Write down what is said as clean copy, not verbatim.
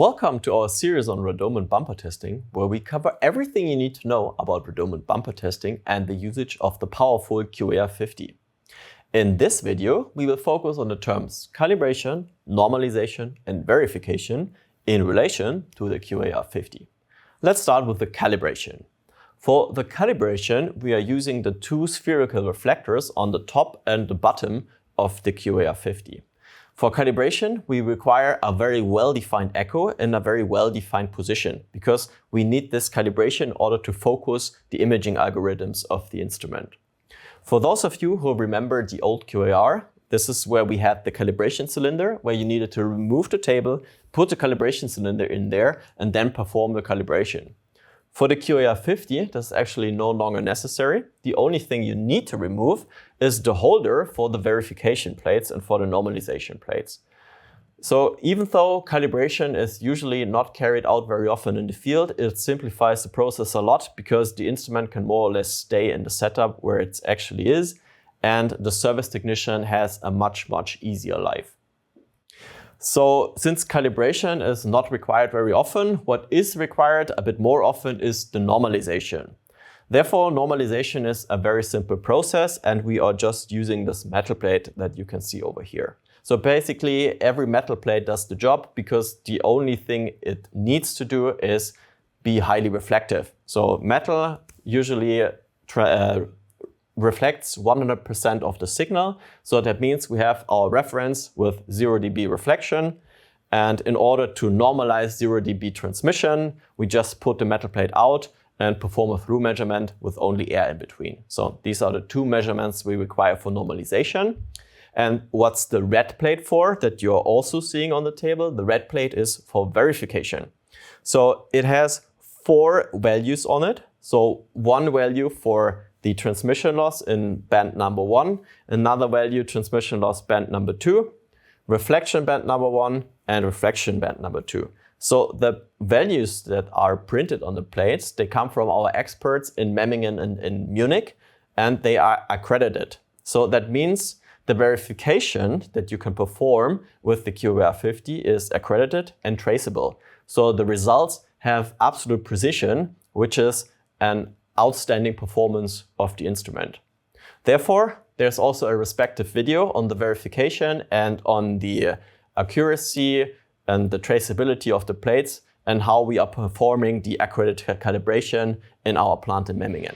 Welcome to our series on radome and bumper testing, where we cover everything you need to know about radome and bumper testing and the usage of the powerful QAR50. In this video, we will focus on the terms calibration, normalization, and verification in relation to the QAR50. Let's start with the calibration. For the calibration, we are using the two spherical reflectors on the top and the bottom of the QAR50. For calibration, we require a very well-defined echo in a very well-defined position because we need this calibration in order to focus the imaging algorithms of the instrument. For those of you who remember the old QAR, this is where we had the calibration cylinder, where you needed to remove the table, put the calibration cylinder in there, and then perform the calibration. For the QAR50, this is actually no longer necessary. The only thing you need to remove is the holder for the verification plates and for the normalization plates. So even though calibration is usually not carried out very often in the field, it simplifies the process a lot because the instrument can more or less stay in the setup where it actually is, and the service technician has a much easier life. So since calibration is not required very often, what is required a bit more often is the normalization. Therefore, normalization is a very simple process, and we are just using this metal plate that you can see over here. So basically, every metal plate does the job because the only thing it needs to do is be highly reflective. So metal usually reflects 100% of the signal. So that means we have our reference with 0 dB reflection. And in order to normalize 0 dB transmission, we just put the metal plate out and perform a through measurement with only air in between. So these are the two measurements we require for normalization. And what's the red plate for that you're also seeing on the table? The red plate is for verification. So it has 4 values on it. So one value for the transmission loss in band number 1, another value transmission loss band number 2, reflection band number 1, and reflection band number 2. So the values that are printed on the plates, they come from our experts in Memmingen and in Munich, and they are accredited. So that means the verification that you can perform with the QAR50 is accredited and traceable. So the results have absolute precision, which is an outstanding performance of the instrument. Therefore, there's also a respective video on the verification and on the accuracy and the traceability of the plates and how we are performing the accredited calibration in our plant in Memmingen.